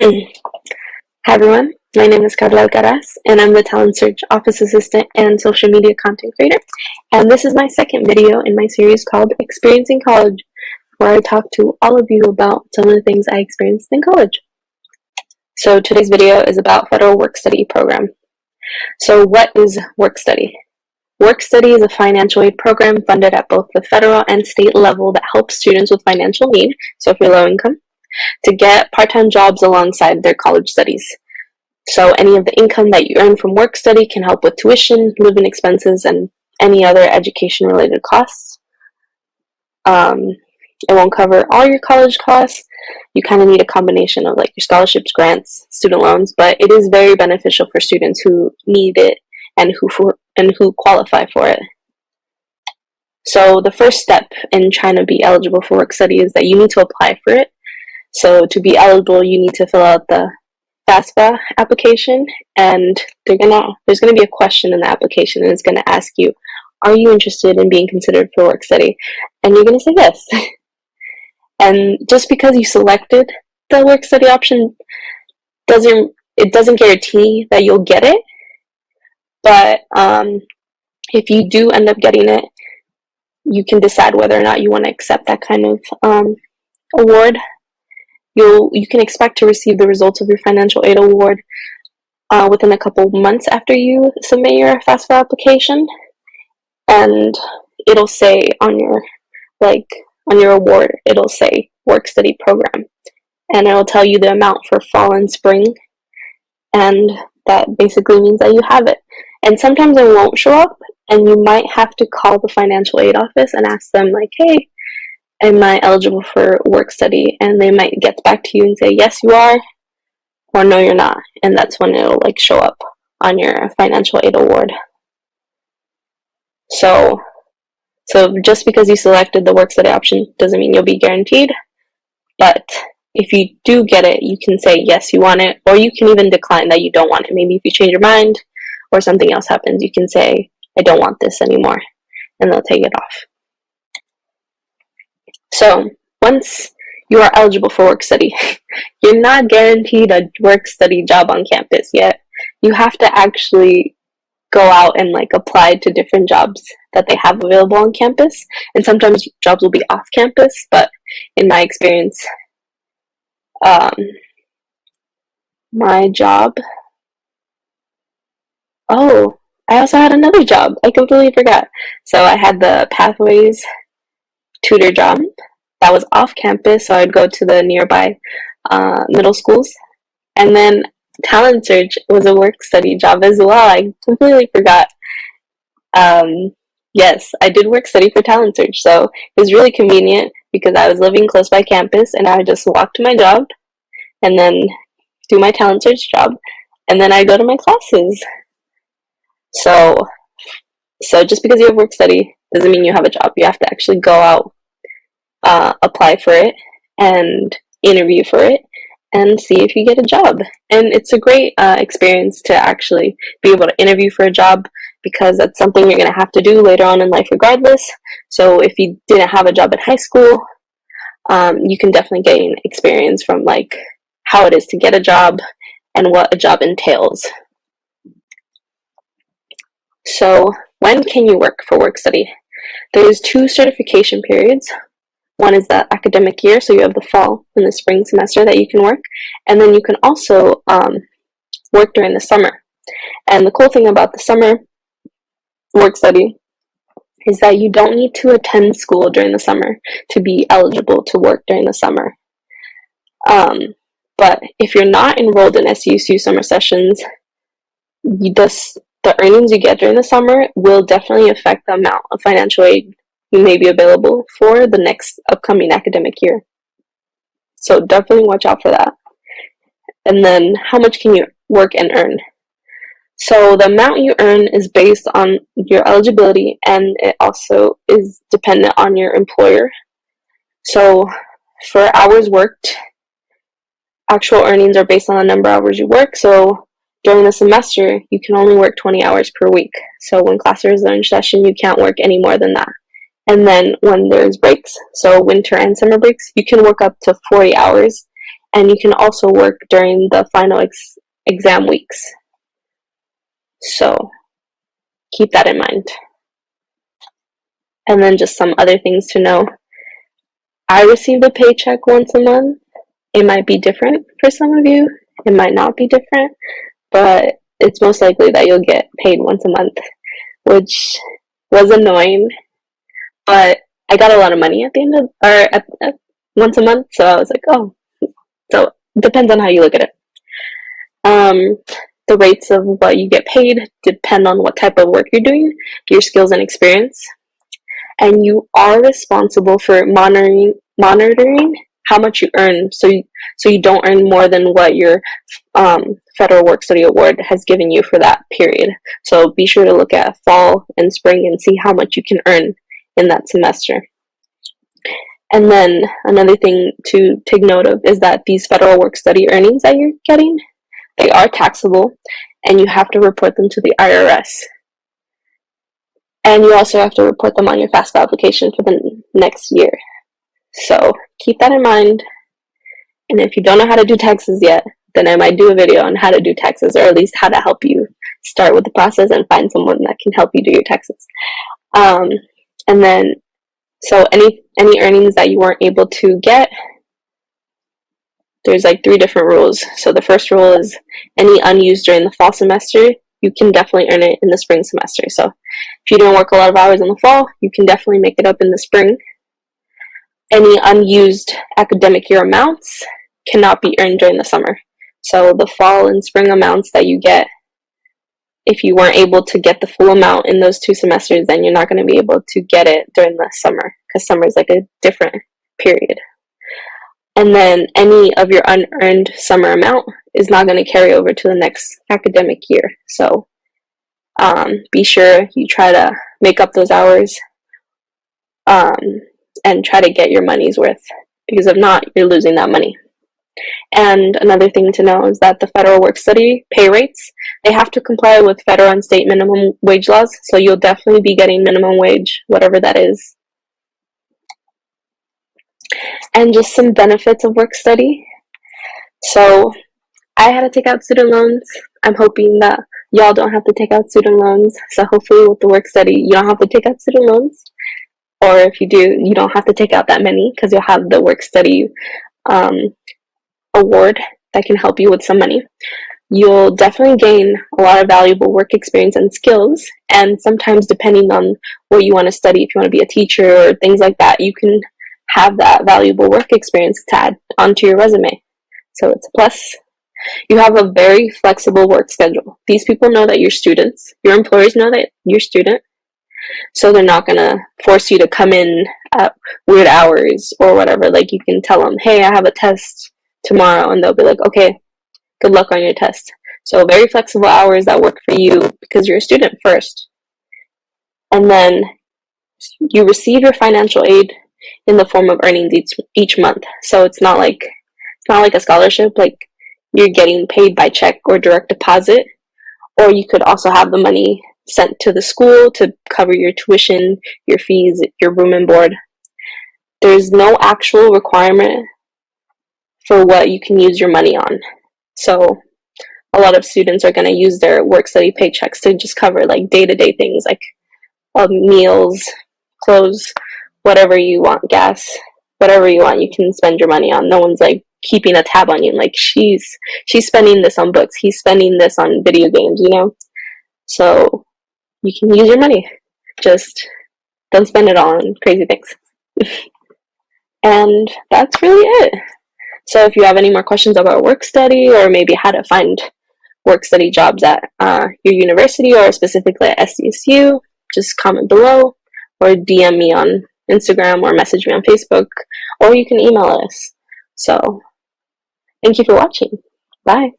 Hi everyone, my name is Karla, and I'm the Talent Search Office Assistant and Social Media Content Creator. And this is my second video in my series called Experiencing College, where I talk to all of you about some of the things I experienced in college. So today's video is about Federal Work Study Program. So what is Work Study? Work Study is a financial aid program funded at both the federal and state level that helps students with financial need, so if you're low income, to get part-time jobs alongside their college studies. So any of the income that you earn from work study can help with tuition, living expenses, and any other education-related costs. It won't cover all your college costs. You kind of need a combination of like your scholarships, grants, student loans, but it is very beneficial for students who need it and who qualify for it. So the first step in trying to be eligible for work study is that you need to apply for it. So to be eligible, you need to fill out the FAFSA application, and there's gonna be a question in the application, and it's gonna ask you, are you interested in being considered for work study? And you're gonna say yes. And just because you selected the work study option doesn't guarantee that you'll get it. But if you do end up getting it, you can decide whether or not you want to accept that kind of award. You can expect to receive the results of your financial aid award within a couple months after you submit your FAFSA application, and it'll say on your award, it'll say work study program, and it'll tell you the amount for fall and spring, and that basically means that you have it. And sometimes it won't show up, and you might have to call the financial aid office and ask them like, hey, am I eligible for work study? And they might get back to you and say, yes, you are, or no, you're not. And that's when it'll like show up on your financial aid award. So just because you selected the work study option doesn't mean you'll be guaranteed. But if you do get it, you can say, yes, you want it, or you can even decline that you don't want it. Maybe if you change your mind or something else happens, you can say, I don't want this anymore, and they'll take it off. So once you are eligible for work study, you're not guaranteed a work study job on campus yet. You have to actually go out and like apply to different jobs that they have available on campus. And sometimes jobs will be off campus, but in my experience, my job, oh, I also had another job. I completely forgot. So I had the Pathways tutor job that was off campus, so I'd go to the nearby middle schools. And then Talent Search was a work study job as well. I completely forgot. Yes, I did work study for Talent Search, so it was really convenient because I was living close by campus, and I would just walk to my job and then do my Talent Search job, and then I go to my classes. So just because you have work study doesn't mean you have a job. You have to actually go out, apply for it, and interview for it, and see if you get a job. And it's a great experience to actually be able to interview for a job, because that's something you're going to have to do later on in life regardless. So if you didn't have a job in high school, you can definitely gain experience from like how it is to get a job and what a job entails. So when can you work for work study? There's 2 certification periods. One is the academic year, so you have the fall and the spring semester that you can work, and then you can also work during the summer. And the cool thing about the summer work study is that you don't need to attend school during the summer to be eligible to work during the summer. But if you're not enrolled in SUSU summer sessions, the earnings you get during the summer will definitely affect the amount of financial aid you may be available for the next upcoming academic year. So definitely watch out for that. And then how much can you work and earn? So the amount you earn is based on your eligibility, and it also is dependent on your employer. So for hours worked, actual earnings are based on the number of hours you work. So during the semester, you can only work 20 hours per week. So when classes are in session, you can't work any more than that. And then when there's breaks, so winter and summer breaks, you can work up to 40 hours. And you can also work during the final exam weeks. So keep that in mind. And then just some other things to know. I receive a paycheck once a month. It might be different for some of you. It might not be different, but it's most likely that you'll get paid once a month, which was annoying, but I got a lot of money at the end of, or at once a month, so I was like, oh, so it depends on how you look at it. The rates of what you get paid depend on what type of work you're doing, your skills and experience, and you are responsible for monitoring how much you earn, so you don't earn more than what your federal work study award has given you for that period. So be sure to look at fall and spring and see how much you can earn in that semester. And then another thing to take note of is that these federal work study earnings that you're getting, they are taxable, and you have to report them to the IRS. And you also have to report them on your FAFSA application for the next year. So keep that in mind. And if you don't know how to do taxes yet, then I might do a video on how to do taxes, or at least how to help you start with the process and find someone that can help you do your taxes. And then, so any earnings that you weren't able to get, there's like 3 different rules. So the first rule is any unused during the fall semester, you can definitely earn it in the spring semester. So if you didn't work a lot of hours in the fall, you can definitely make it up in the spring. Any unused academic year amounts cannot be earned during the summer. So the fall and spring amounts that you get, if you weren't able to get the full amount in those 2 semesters, then you're not going to be able to get it during the summer, because summer is like a different period. And then any of your unearned summer amount is not going to carry over to the next academic year. So be sure you try to make up those hours and try to get your money's worth, because if not, you're losing that money. And another thing to know is that the federal work study pay rates, they have to comply with federal and state minimum wage laws, so you'll definitely be getting minimum wage, whatever that is. And just some benefits of work study. So I had to take out student loans. I'm hoping that y'all don't have to take out student loans. So hopefully with the work study, you don't have to take out student loans. Or if you do, you don't have to take out that many, because you'll have the work study award that can help you with some money. You'll definitely gain a lot of valuable work experience and skills, and sometimes depending on what you want to study, if you want to be a teacher or things like that, you can have that valuable work experience to add onto your resume. So it's a plus. You have a very flexible work schedule. These people know that you're students. Your employers know that you're a student. So they're not going to force you to come in at weird hours or whatever. Like, you can tell them, hey, I have a test tomorrow, and they'll be like, okay, good luck on your test. So very flexible hours that work for you, because you're a student first. And then you receive your financial aid in the form of earnings each month. So it's not like a scholarship, like you're getting paid by check or direct deposit, or you could also have the money sent to the school to cover your tuition, your fees, your room and board. There's no actual requirement for what you can use your money on. So a lot of students are going to use their work study paychecks to just cover like day-to-day things like meals, clothes, whatever you want, gas, whatever you want, you can spend your money on. No one's like keeping a tab on you, like she's spending this on books, he's spending this on video games, you know? So you can use your money, just don't spend it on crazy things. And that's really it. So if you have any more questions about work study, or maybe how to find work study jobs at your university or specifically at SDSU, just comment below or DM me on Instagram or message me on Facebook, or you can email us. So thank you for watching. Bye.